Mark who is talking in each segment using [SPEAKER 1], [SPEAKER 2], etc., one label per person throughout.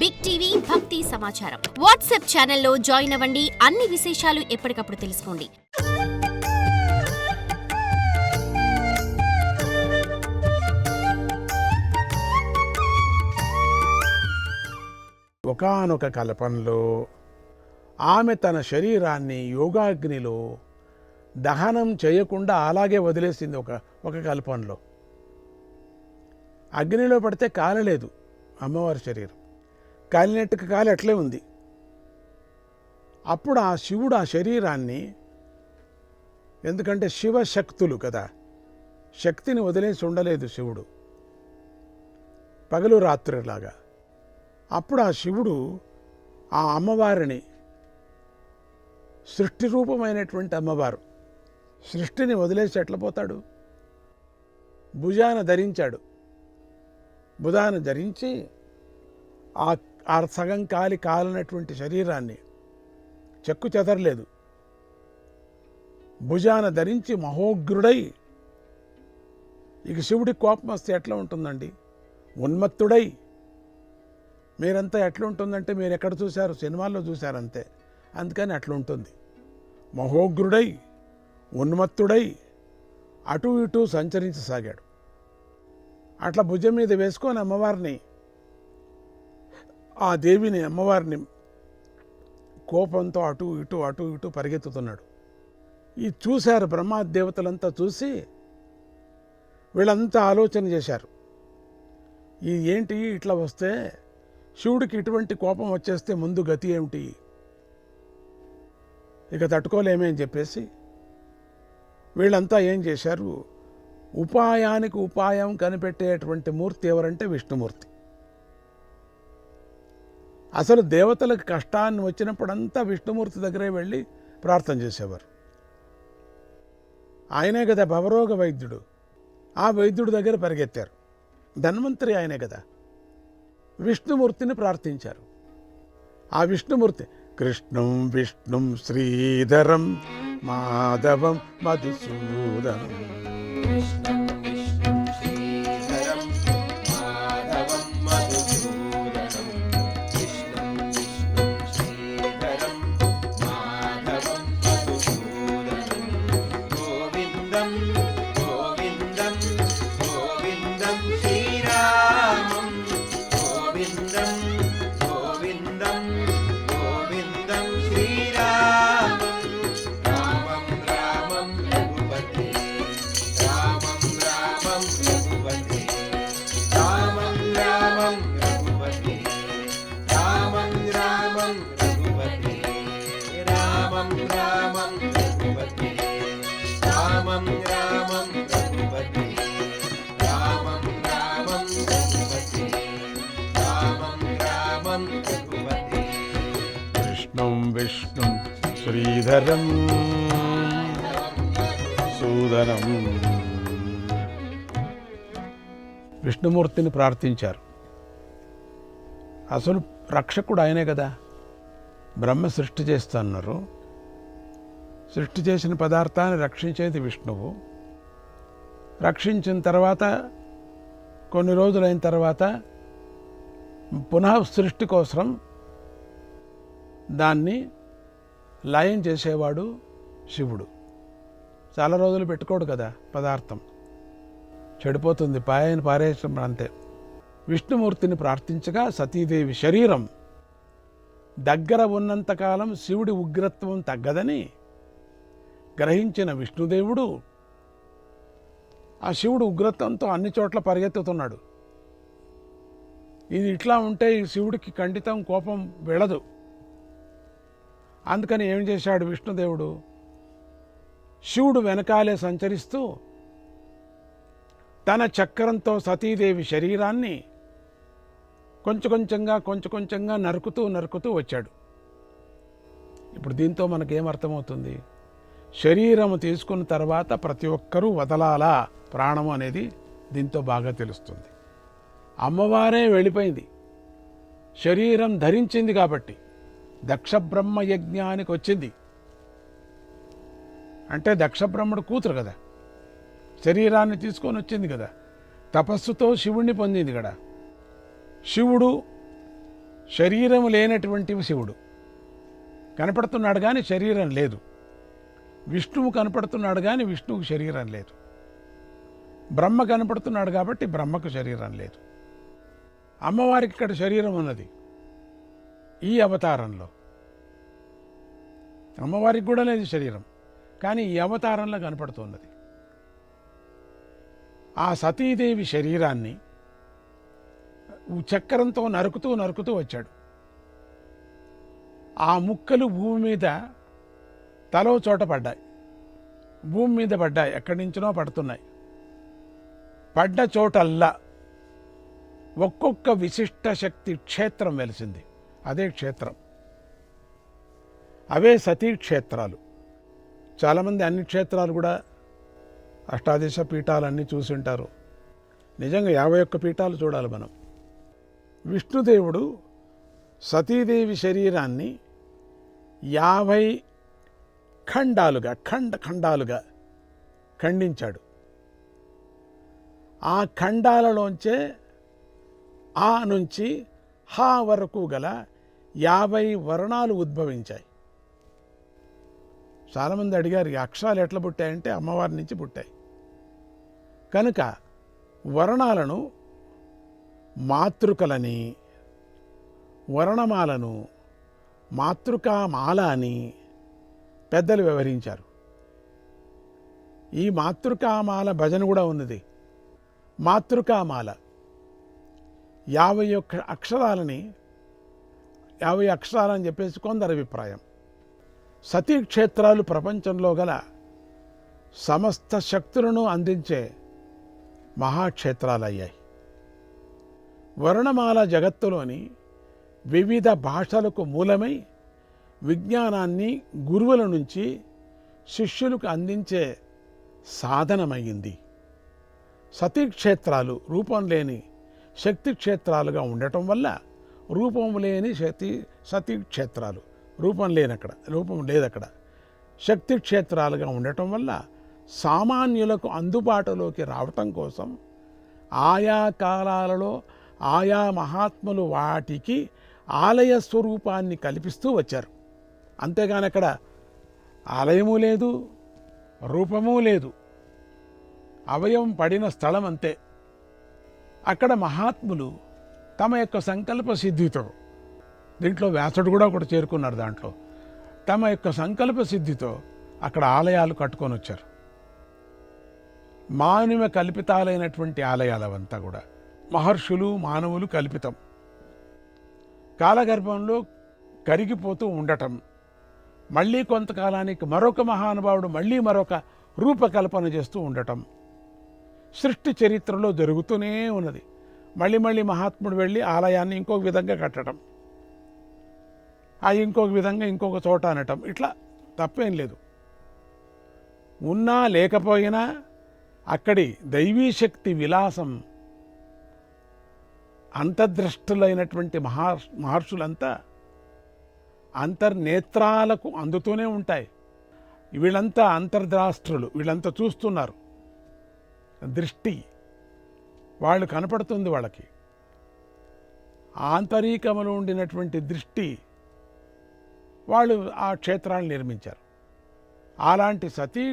[SPEAKER 1] Big TV భక్తి సమాచారం WhatsApp ఛానల్లో జాయిన్ అవ్వండి. అన్ని విశేషాలు ఎప్పటికప్పుడు తెలుసుకోండి.
[SPEAKER 2] ఒకానొక కల్పంలో ఆమె తన శరీరాన్ని యోగాగ్నిలో దహనం చేయకుండా అలాగే వదిలేసింది. ఒక కల్పంలో అగ్నిలో పడితే కాలలేదు అమ్మవారి శరీరం, కాలినట్టుకు కాలి అట్లే ఉంది. అప్పుడు ఆ శివుడు ఆ శరీరాన్ని, ఎందుకంటే శివశక్తులు కదా, శక్తిని వదిలేసి ఉండలేదు శివుడు పగలు రాత్రిలాగా. అప్పుడు ఆ శివుడు ఆ అమ్మవారిని, సృష్టి రూపమైనటువంటి అమ్మవారు, సృష్టిని వదిలేసి ఎట్లా పోతాడు? భుజాన ధరించాడు. భుజాన ధరించి ఆ సగం కాలినటువంటి శరీరాన్ని చెక్కు చెదరలేదు. భుజాన ధరించి మహోగ్రుడై, ఇక శివుడికి కోపం వస్తే ఎట్లా ఉంటుందండి? ఉన్మత్తుడై. మీరంతా ఎట్లా ఉంటుందంటే మీరు ఎక్కడ చూశారు? సినిమాల్లో చూశారంతే. అందుకని అట్లా ఉంటుంది. మహోగ్రుడై ఉన్మత్తుడై అటు ఇటు సంచరించసాగాడు. అట్లా భుజం మీద వేసుకొని అమ్మవారిని, ఆ దేవిని, అమ్మవారిని కోపంతో అటు ఇటు పరిగెత్తుతున్నాడు. ఇది చూశారు బ్రహ్మదేవతలంతా. చూసి వీళ్ళంతా ఆలోచన చేశారు, ఇది ఏంటి ఇట్లా వస్తే, శివుడికి ఇటువంటి కోపం వచ్చేస్తే ముందు గతి ఏమిటి, ఇక తట్టుకోలేమే అని చెప్పేసి వీళ్ళంతా ఏం చేశారు? ఉపాయానికి ఉపాయం కనిపెట్టేటువంటి మూర్తి ఎవరంటే విష్ణుమూర్తి. అసలు దేవతలకు కష్టాన్ని వచ్చినప్పుడంతా విష్ణుమూర్తి దగ్గరే వెళ్ళి ప్రార్థన చేసేవారు. ఆయనే కదా భవరోగ వైద్యుడు. ఆ వైద్యుడి దగ్గర పరిగెత్తారు. ధన్వంతరి ఆయనే కదా. విష్ణుమూర్తిని ప్రార్థించారు. ఆ విష్ణుమూర్తి కృష్ణం విష్ణుం శ్రీధరం మాధవం మధుసూదనం, కృష్ణం విష్ణుం శ్రీధరం సూదనం. విష్ణుమూర్తిని ప్రార్థించారు. అసలు రక్షకుడు ఆయనే కదా. బ్రహ్మ సృష్టి చేస్తున్నారు. సృష్టి చేసిన పదార్థాన్ని రక్షించేది విష్ణువు. రక్షించిన తర్వాత కొన్ని రోజులైన తర్వాత పునః సృష్టి కోసం దాన్ని లయం చేసేవాడు శివుడు. చాలా రోజులు పెట్టుకోడు కదా పదార్థం, చెడిపోతుంది, పాయని పారేయడం అంతే. విష్ణుమూర్తిని ప్రార్థించగా సతీదేవి శరీరం దగ్గర ఉన్నంతకాలం శివుడి ఉగ్రత్వం తగ్గదని గ్రహించిన విష్ణుదేవుడు ఆ శివుడు ఉగ్రత్వంతో అన్ని చోట్ల పరిగెత్తుతున్నాడు. ఇది ఇట్లా ఉంటే ఈ శివుడికి ఖండితం కోపం వెళ్ళదు. అందుకని ఏం చేశాడు విష్ణుదేవుడు? శివుడు వెనకాలే సంచరిస్తూ తన చక్రంతో సతీదేవి శరీరాన్ని కొంచెం కొంచెంగా నరుకుతూ వచ్చాడు. ఇప్పుడు దీంతో మనకేమర్థమవుతుంది? శరీరం తీసుకున్న తర్వాత ప్రతి ఒక్కరూ వదలాలా ప్రాణము అనేది దీంతో బాగా తెలుస్తుంది. అమ్మవారే వెళ్ళిపోయింది, శరీరం ధరించింది కాబట్టి. దక్ష బ్రహ్మ యజ్ఞానికి వచ్చింది అంటే దక్ష బ్రహ్మడు కూతురు కదా, శరీరాన్ని తీసుకొని వచ్చింది కదా, తపస్సుతో శివుణ్ణి పొందింది కదా. శివుడు శరీరం లేనటువంటివి శివుడు కనపడుతున్నాడు కానీ శరీరం లేదు. విష్ణువు కనపడుతున్నాడు కానీ విష్ణువుకు శరీరం లేదు. బ్రహ్మ కనపడుతున్నాడు కాబట్టి బ్రహ్మకు శరీరం లేదు. అమ్మవారికి ఇక్కడ శరీరం ఉన్నది ఈ అవతారంలో. అమ్మవారికి కూడా లేదు శరీరం, కానీ ఈ అవతారంలో కనపడుతున్నది. ఆ సతీదేవి శరీరాన్ని చక్రంతో నరుకుతూ నరుకుతూ వచ్చాడు. ఆ ముక్కలు భూమి మీద తలో చోట పడ్డాయి, భూమి మీద పడ్డాయి, ఎక్కడి నుంచినో పడుతున్నాయి. పడ్డ చోటల్లా ఒక్కొక్క విశిష్ట శక్తి క్షేత్రం వెలిసింది. అదే క్షేత్రం, అవే సతీ క్షేత్రాలు. చాలామంది అన్ని క్షేత్రాలు కూడా అష్టాదశ పీఠాలన్నీ చూసుంటారు. నిజంగా 51 పీఠాలు చూడాలి మనం. విష్ణుదేవుడు సతీదేవి శరీరాన్ని 50 ఖండాలుగా ఖండాలుగా ఖండించాడు. ఆ ఖండాలలోంచే ఆ నుంచి హా వరకు గల 50 వర్ణాలు ఉద్భవించాయి. చాలామంది అడిగారు ఈ అక్షరాలు ఎట్లా పుట్టాయంటే అమ్మవారి నుంచి పుట్టాయి. కనుక వర్ణాలను మాతృకలని, వర్ణమాలను మాతృకామాల అని పెద్దలు వివరించారు. ఈ మాతృకామాల భజన కూడా ఉన్నది. మాతృకామాల 51 అక్షరాలని 50 అక్షరాలని చెప్పేసి కొందరి అభిప్రాయం. సతీ క్షేత్రాలు ప్రపంచంలో గల సమస్త శక్తులను అందించే మహాక్షేత్రాలయ్యాయి. వర్ణమాల జగత్తులోని వివిధ భాషలకు మూలమై విజ్ఞానాన్ని గురువుల నుంచి శిష్యులకు అందించే సాధనమైంది. సతీ క్షేత్రాలు రూపం లేని శక్తి క్షేత్రాలుగా ఉండటం వల్ల రూపం లేని సతీ క్షేత్రాలు, రూపం లేదక్కడ శక్తి క్షేత్రాలుగా ఉండటం వల్ల సామాన్యులకు అందుబాటులోకి రావటం కోసం ఆయా కాలాలలో ఆయా మహాత్ములు వాటికి ఆలయ స్వరూపాన్ని కల్పిస్తూ వచ్చారు. అంతేగాని అక్కడ ఆలయము లేదు, రూపము లేదు, అవయవం పడిన స్థలం అంతే. అక్కడ మహాత్ములు తమ యొక్క సంకల్ప సిద్ధితో, దీంట్లో వ్యాసుడు కూడా ఒకటి చేరుకున్నారు, దాంట్లో తమ యొక్క సంకల్ప సిద్ధితో అక్కడ ఆలయాలు కట్టుకొని వచ్చారు. మానవ కల్పితాలైనటువంటి ఆలయాలు అవంతా కూడా మహర్షులు మానవులు కల్పితం. కాలగర్భంలో కరిగిపోతూ ఉండటం, మళ్ళీ కొంతకాలానికి మరొక మహానుభావుడు మళ్ళీ మరొక రూపకల్పన చేస్తూ ఉండటం సృష్టి చరిత్రలో జరుగుతూనే ఉన్నది. మళ్ళీ మళ్ళీ మహాత్ముడు వెళ్ళి ఆలయాన్ని ఇంకొక విధంగా కట్టడం, ఇంకొక విధంగా ఇంకొక చోట అనటం, ఇట్లా తప్పేం లేదు. ఉన్నా లేకపోయినా అక్కడి దైవీశక్తి విలాసం అంతర్ద్రష్టులైనటువంటి మహర్షులంతా అంతర్నేత్రాలకు అందుతూనే ఉంటాయి. వీళ్ళంతా అంతర్ద్రాష్ట్రులు, వీళ్ళంతా చూస్తున్నారు. దృష్టి వాళ్ళు కనపడుతుంది వాళ్ళకి. ఆంతరికములో ఉండినటువంటి దృష్టి వాళ్ళు ఆ క్షేత్రాలను నిర్మించారు. అలాంటి సతీ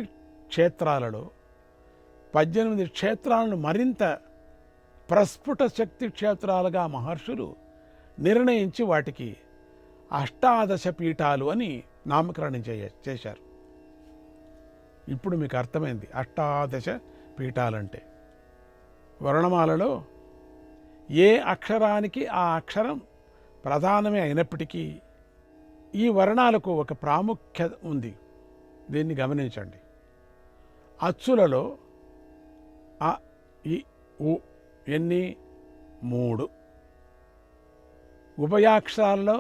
[SPEAKER 2] క్షేత్రాలలో 18 క్షేత్రాలను మరింత ప్రస్ఫుట శక్తి క్షేత్రాలుగా మహర్షులు నిర్ణయించి వాటికి అష్టాదశ పీఠాలు అని నామకరణం చేశారు. ఇప్పుడు మీకు అర్థమైంది అష్టాదశ పీఠాలంటే. వర్ణమాలలో ఏ అక్షరానికి ఆ అక్షరం ప్రధానమే అయినప్పటికీ ఈ వర్ణాలకు ఒక ప్రాముఖ్యత ఉంది. దీన్ని గమనించండి. అచ్చులలో అ, ఇ, ఉ ఎన్ని 3, ఉభయాక్షరాల్లో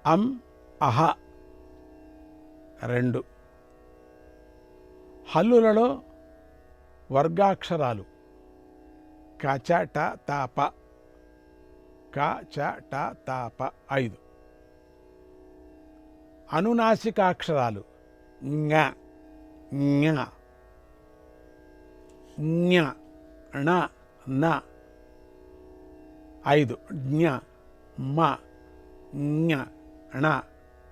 [SPEAKER 2] అం, అహ 2, హల్లులలో వర్గాక్షరాలు క, చ, ట, త, ప, క, చ, ట, త, ప 5, అనునాసికాక్షరాలు ఞ, ఞ, ఞ, ణ, న 5, జ్ఞ, మ ఞ ణ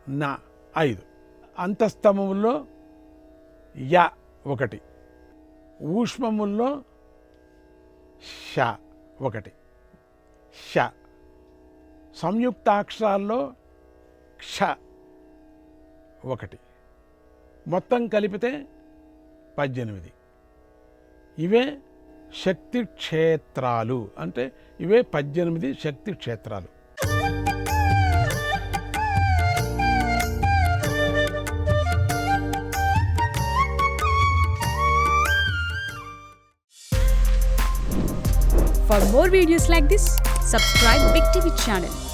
[SPEAKER 2] న 5. అంతస్తమముల్లో య 1, ఊష్మముల్లో ష 1, ష. సంయుక్తాక్షరాల్లో క్ష 1. మొత్తం కలిపితే 18. ఇవే శక్తి క్షేత్రాలు. అంటే ఇవే 18 శక్తి క్షేత్రాలు.
[SPEAKER 3] For more videos like this, subscribe Big TV channel.